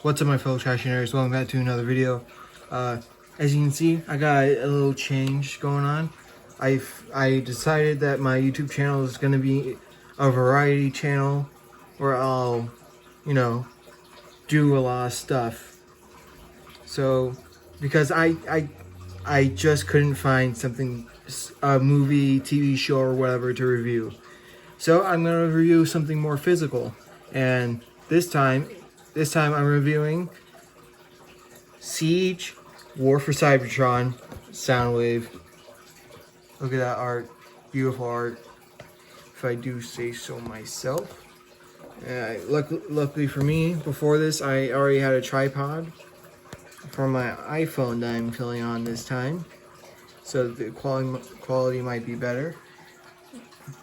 What's up, my fellow trash-anators? Welcome back to another video. As you can see, I got a little change going on. I decided that my YouTube channel is going to be a variety channel where I'll, do a lot of stuff. So, because I just couldn't find something, a movie, TV show, or whatever to review. So I'm going to review something more physical, and this time I'm reviewing Siege War for Cybertron Soundwave. Look at that art, beautiful art, if I do say so myself. Luckily for me, before this I already had a tripod for my iPhone that I'm filling on this time, so the quality might be better.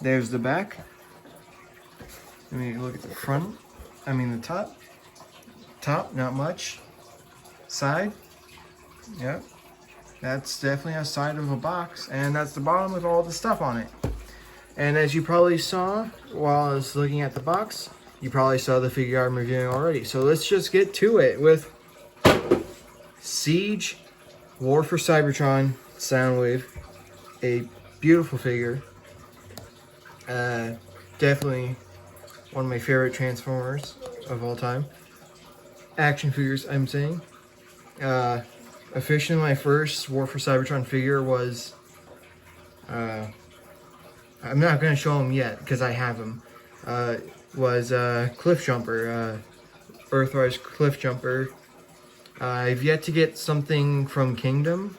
There's the back. Let me look at the front. I mean the top. Top, not much. Side. Yep. That's definitely a side of a box. And that's the bottom with all the stuff on it. And as you probably saw while I was looking at the box, you probably saw the figure I'm reviewing already. So let's just get to it with Siege War for Cybertron Soundwave. A beautiful figure. Definitely one of my favorite Transformers of all time. Action figures, I'm saying. Officially, my first War for Cybertron figure was, I'm not going to show him yet because I have him, was Cliff Jumper, Earthrise Cliff Jumper. I've yet to get something from Kingdom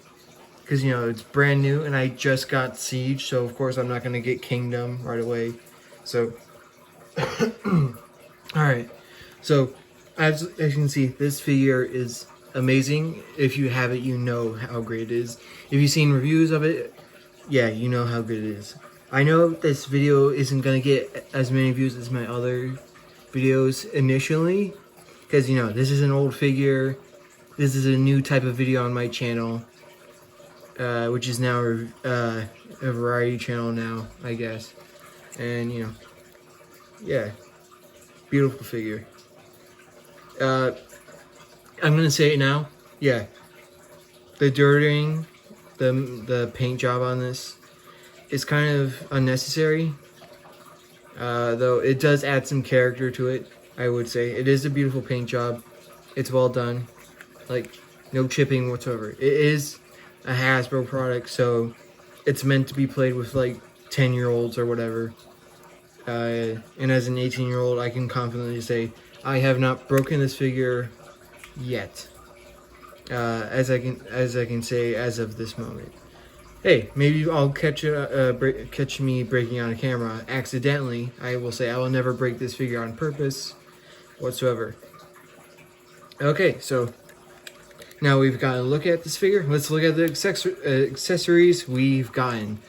because, it's brand new and I just got Siege, so of course I'm not going to get Kingdom right away. So, alright, so as you can see, this figure is amazing. If you have it, you know how great it is. If you've seen reviews of it, yeah, you know how good it is. I know this video isn't going to get as many views as my other videos initially, because, this is an old figure. This is a new type of video on my channel, which is now a variety channel now, I guess. And, yeah, beautiful figure. I'm gonna say it now. Yeah, the dirting, the paint job on this is kind of unnecessary. Though it does add some character to it. I would say it is a beautiful paint job. It's well done. Like, no chipping whatsoever. It is a Hasbro product, so it's meant to be played with like 10-year-olds or whatever. And as an 18-year-old, I can confidently say I have not broken this figure yet. As I can say as of this moment. Hey, maybe I'll catch me breaking on a camera accidentally. I will say I will never break this figure on purpose whatsoever. Okay, so now we've got to look at this figure. Let's look at the accessories we've gotten.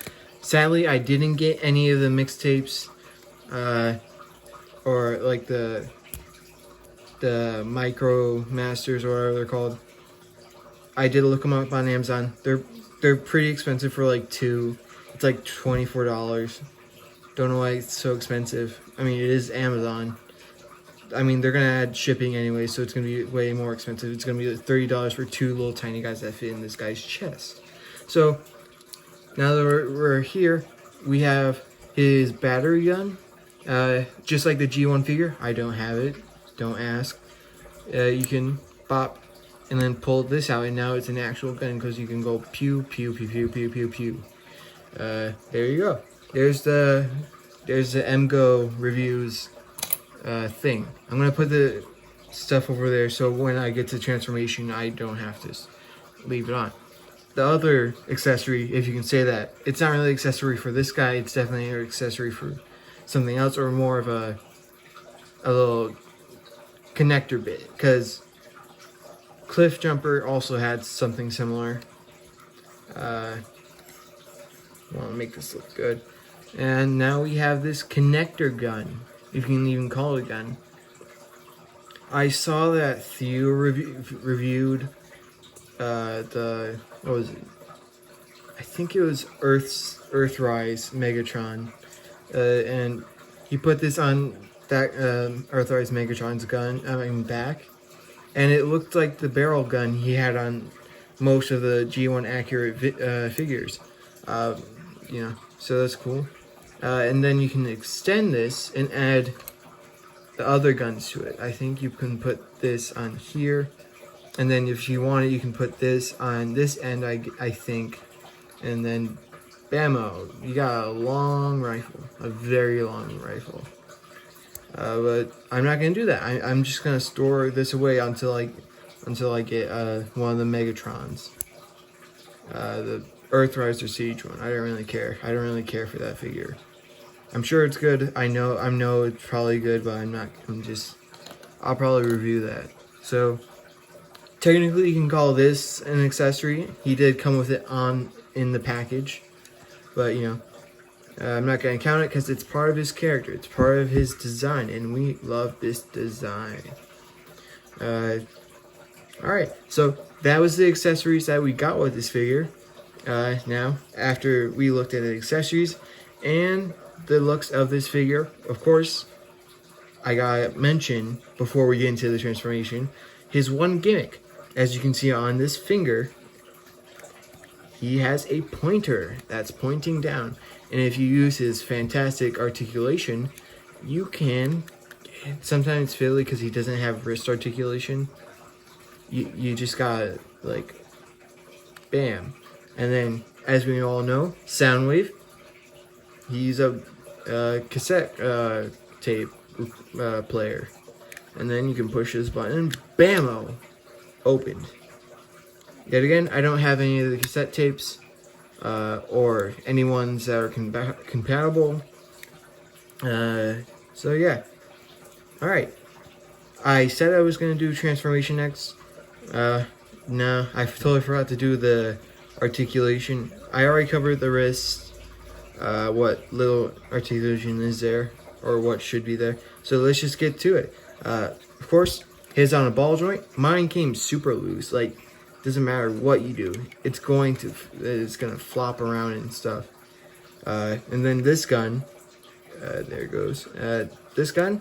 Sadly, I didn't get any of the mixtapes, or like the Micro Masters or whatever they're called. I did look them up on Amazon. They're pretty expensive for like two. It's like $24. Don't know why it's so expensive. I mean, it is Amazon. I mean, they're gonna add shipping anyway, so it's gonna be way more expensive. It's gonna be like $30 for two little tiny guys that fit in this guy's chest. So now that we're here, we have his battery gun. Just like the G1 figure, I don't have it. Don't ask. You can pop and then pull this out, and now it's an actual gun because you can go pew pew pew pew pew pew pew. There you go. There's the MGO reviews thing. I'm gonna put the stuff over there so when I get to transformation, I don't have to leave it on. The other accessory, if you can say that, it's not really an accessory for this guy. It's definitely an accessory for something else, or more of a little connector bit, because Cliff Jumper also had something similar. I want to make this look good. And now we have this connector gun, if you can even call it a gun. I saw that Theo reviewed what was it? I think it was Earthrise Megatron, and he put this on that Earthrise Megatron's back, and it looked like the barrel gun he had on most of the G1 accurate figures. You know, so that's cool. And then you can extend this and add the other guns to it. I think you can put this on here, and then if you want it, you can put this on this end, I think, and then bammo, you got a long rifle, a very long rifle. But I'm not gonna do that. I'm just gonna store this away until I get one of the Megatrons, the Earthrise or Siege one. I don't really care. I don't really care for that figure. I'm sure it's good. I know it's probably good, but I'll probably review that. So technically, you can call this an accessory. He did come with it in the package, but you know, I'm not gonna count it because it's part of his character. It's part of his design, and we love this design. All right, so that was the accessories that we got with this figure. Now, after we looked at the accessories and the looks of this figure, of course, I gotta mention before we get into the transformation, his one gimmick. As you can see on this finger, he has a pointer that's pointing down, and if you use his fantastic articulation, you can. Sometimes it's fiddly because he doesn't have wrist articulation. You just gotta like, bam, and then as we all know, Soundwave. He's a cassette tape player, and then you can push this button, bammo, opened. Yet again, I don't have any of the cassette tapes or any ones that are compatible. So yeah. All right. I said I was gonna do transformation next. No, I totally forgot to do the articulation. I already covered the wrist. What little articulation is there, or what should be there. So let's just get to it. Of course, his on a ball joint. Mine came super loose. Like, doesn't matter what you do, it's gonna flop around and stuff. And then this gun, there it goes. This gun,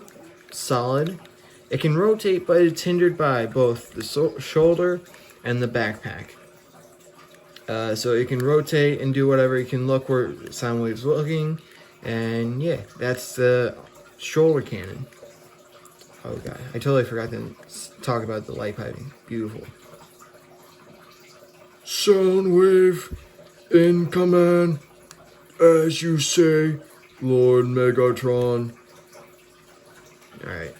solid. It can rotate, but it's hindered by both the shoulder and the backpack. So it can rotate and do whatever. It can look where Soundwave's looking, and yeah, that's the shoulder cannon. Oh god, I totally forgot to talk about the light piping. Beautiful. Soundwave, in command, as you say, Lord Megatron. Alright,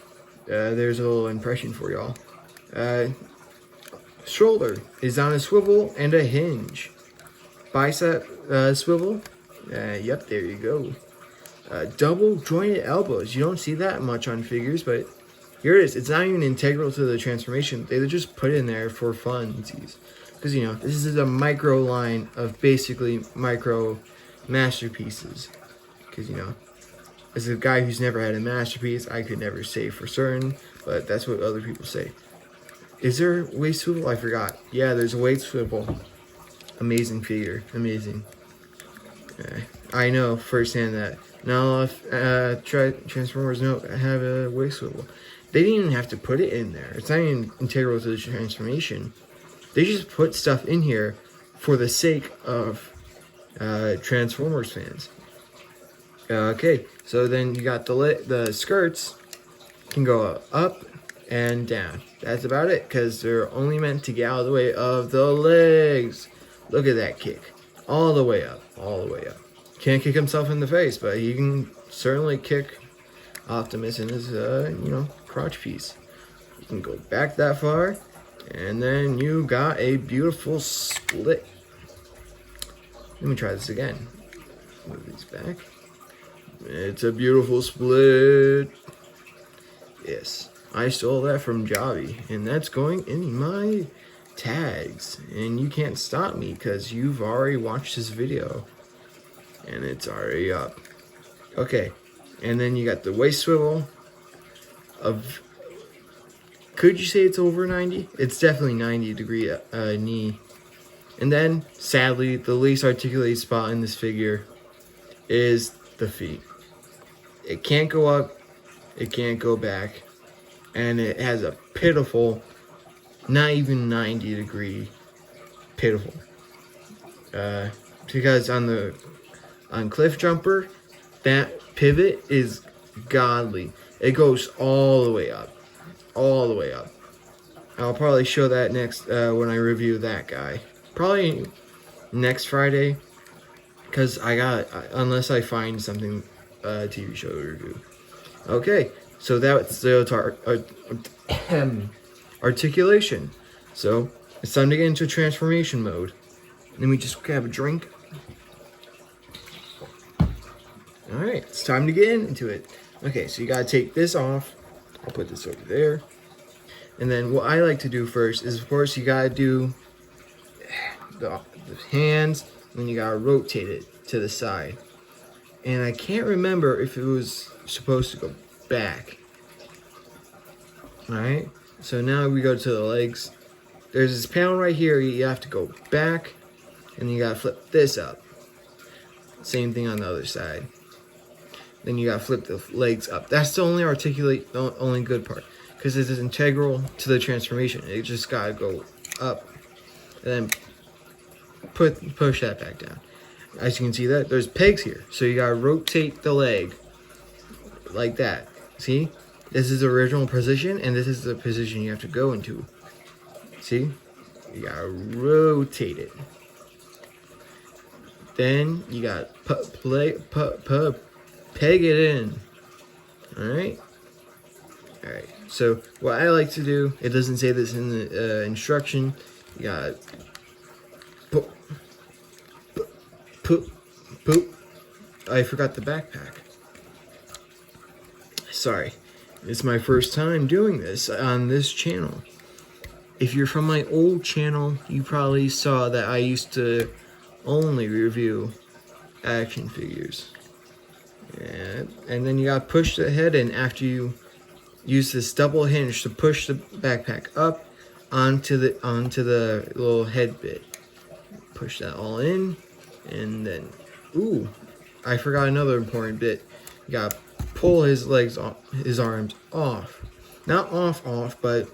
there's a little impression for y'all. Shoulder is on a swivel and a hinge. Bicep swivel. Yep, there you go. Double jointed elbows. You don't see that much on figures, but here it is. It's not even integral to the transformation. They just put it in there for funsies. Because, you know, this is a micro line of basically micro masterpieces. Because, you know, as a guy who's never had a masterpiece, I could never say for certain, but that's what other people say. Is there a waist swivel? I forgot. Yeah, there's a waist swivel. Amazing figure. Amazing. I know firsthand that not a lot of Transformers don't have a waist swivel. They didn't even have to put it in there. It's not even integral to the transformation. They just put stuff in here for the sake of Transformers fans. Okay, so then you got the skirts can go up and down. That's about it, because they're only meant to get out of the way of the legs. Look at that kick. All the way up. All the way up. Can't kick himself in the face, but he can certainly kick Optimus in his, crotch piece. You can go back that far, and then you got a beautiful split. Let me try this again. Move these back. It's a beautiful split. Yes. I stole that from Javi, and that's going in my tags. And you can't stop me because you've already watched this video, and it's already up. Okay, and then you got the waist swivel of, could you say it's over 90? It's definitely 90-degree knee. And then, sadly, the least articulated spot in this figure is the feet. It can't go up, it can't go back. And it has a pitiful not even 90-degree pivotal. Because on Cliff Jumper, that pivot is godly. It goes all the way up. All the way up. I'll probably show that next when I review that guy. Probably next Friday. Because unless I find something TV show to review. Okay, so that's the articulation. So it's time to get into transformation mode. Let me just grab a drink. Alright, it's time to get into it. Okay, so you gotta take this off. I'll put this over there. And then what I like to do first is, of course, you gotta do the hands, and then you gotta rotate it to the side. And I can't remember if it was supposed to go back. Alright, so now we go to the legs. There's this panel right here, you have to go back, and you gotta flip this up. Same thing on the other side. Then you gotta flip the legs up. That's the only only good part, because it is integral to the transformation. It just gotta go up, and then push that back down. As you can see, that there's pegs here, so you gotta rotate the leg like that. See, this is the original position, and this is the position you have to go into. See, you gotta rotate it. Then you gotta peg it in. Alright? Alright, so what I like to do, it doesn't say this in the instruction, you gotta poop. I forgot the backpack. Sorry, it's my first time doing this on this channel. If you're from my old channel, you probably saw that I used to only review action figures. And then you gotta push the head in after you use this double hinge to push the backpack up onto the little head bit. Push that all in, and then, ooh, I forgot another important bit. You gotta pull his legs off, his arms off. Not off, but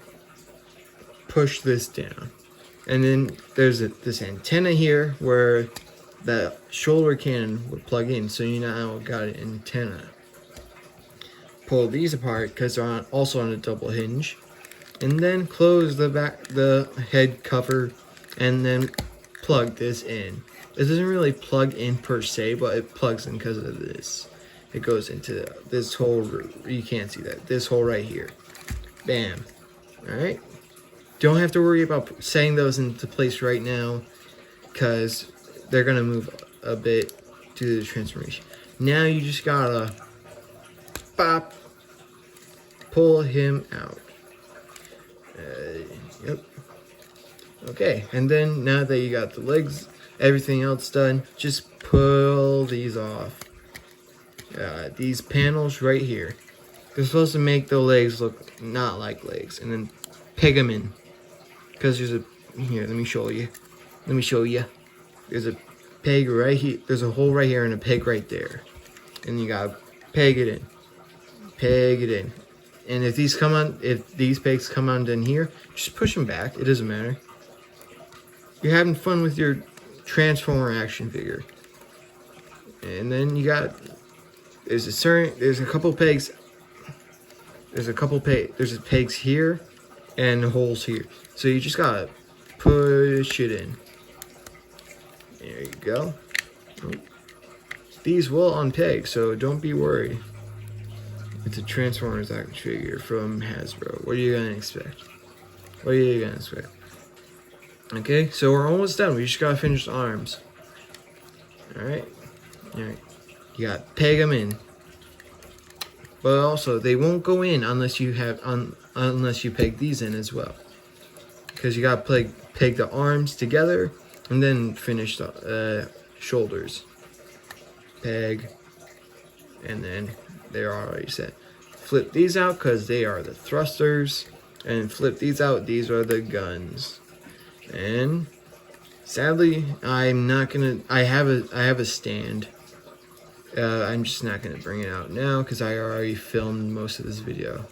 push this down. And then there's this antenna here where the shoulder cannon would plug in, so you now got an antenna. Pull these apart because they're also on a double hinge, and then close the head cover, and then plug this in. It doesn't really plug in per se, but it plugs in because of this. It goes into this hole. You can't see that. This hole right here. Bam. All right. Don't have to worry about setting those into place right now, because they're gonna move a bit to the transformation. Now you just gotta pull him out. Yep. Okay, and then now that you got the legs, everything else done, just pull these off. These panels right here, they're supposed to make the legs look not like legs, and then peg them in. Because there's here, let me show you. There's a peg right here. There's a hole right here and a peg right there. And you gotta peg it in. And if these pegs come on in here, just push them back. It doesn't matter. You're having fun with your Transformer action figure. And then you got, there's a couple pegs. There's pegs here and holes here. So you just gotta push it in. There you go. These will unpeg, so don't be worried. It's a Transformers action figure from Hasbro. What are you gonna expect? Okay, so we're almost done. We just gotta finish the arms. Alright. You gotta peg them in. But also, they won't go in unless you peg these in as well. Because you gotta peg the arms together and then finish the shoulders. Peg, and then they're already set. Flip these out because they are the thrusters, and flip these out. These are the guns. And sadly, I'm not gonna. I have a stand. I'm just not gonna bring it out now because I already filmed most of this video.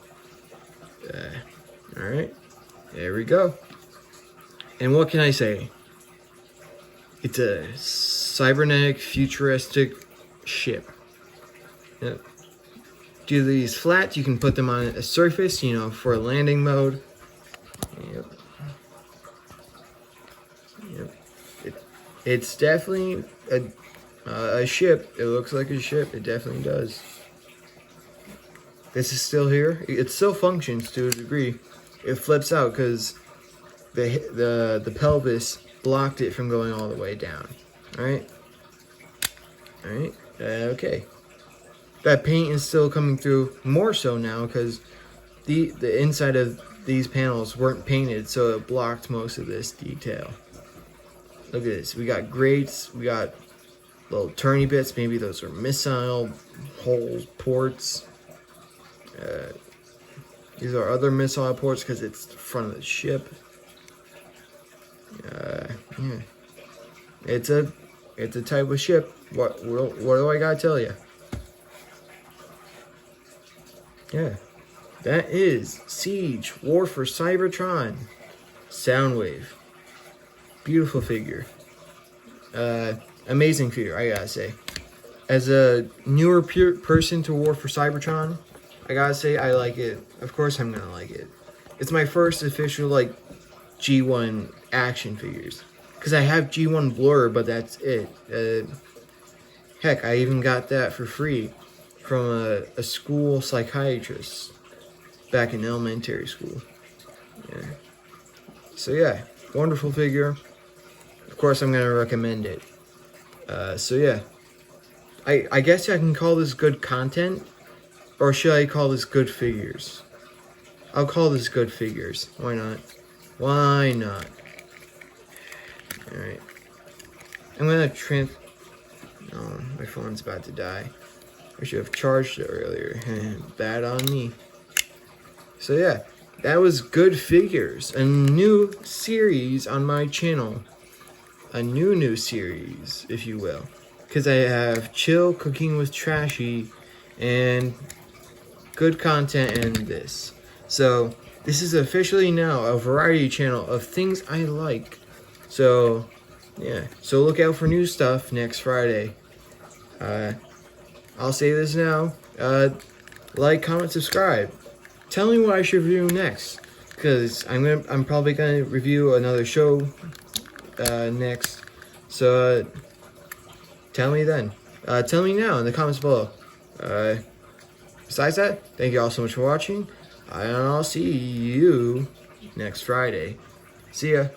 All right, there we go. And what can I say? It's a cybernetic, futuristic ship. Yep. Do these flat, you can put them on a surface, you know, for a landing mode. Yep. Yep. It's definitely a ship. It looks like a ship. It definitely does. This is still here. It still functions to a degree. It flips out because the pelvis blocked it from going all the way down. All right. All right. Okay. That paint is still coming through more so now because the inside of these panels weren't painted, so it blocked most of this detail. Look at this. We got grates. We got little turny bits. Maybe those are missile hole ports. These are other missile ports because it's the front of the ship. Yeah. It's a type of ship. What do I gotta tell you? Yeah, that is Siege War for Cybertron Soundwave. Beautiful figure. Amazing figure, I gotta say. As a newer person to War for Cybertron, I gotta say I like it. Of course I'm gonna like it. It's my first official like G1 action figures. Because I have G1 Blur, but that's it. Heck, I even got that for free from a school psychiatrist back in elementary school. Yeah. So yeah, wonderful figure. Of course I'm going to recommend it. So yeah, I guess I can call this good content, or should I call this good figures? I'll call this good figures. Why not? Why not? Alright. I'm going to oh, my phone's about to die. I should have charged it earlier. Bad on me. So yeah, that was Good Figures, a new series on my channel. A new series, if you will. Because I have Chill, Cooking with Trashy, and good content, and this. So this is officially now a variety channel of things I like. So yeah, so look out for new stuff next Friday. I'll say this now. Like, comment, subscribe. Tell me what I should review next, because I'm probably gonna review another show next. So tell me then. Tell me now in the comments below. Besides that, thank you all so much for watching, and I'll see you next Friday. See ya.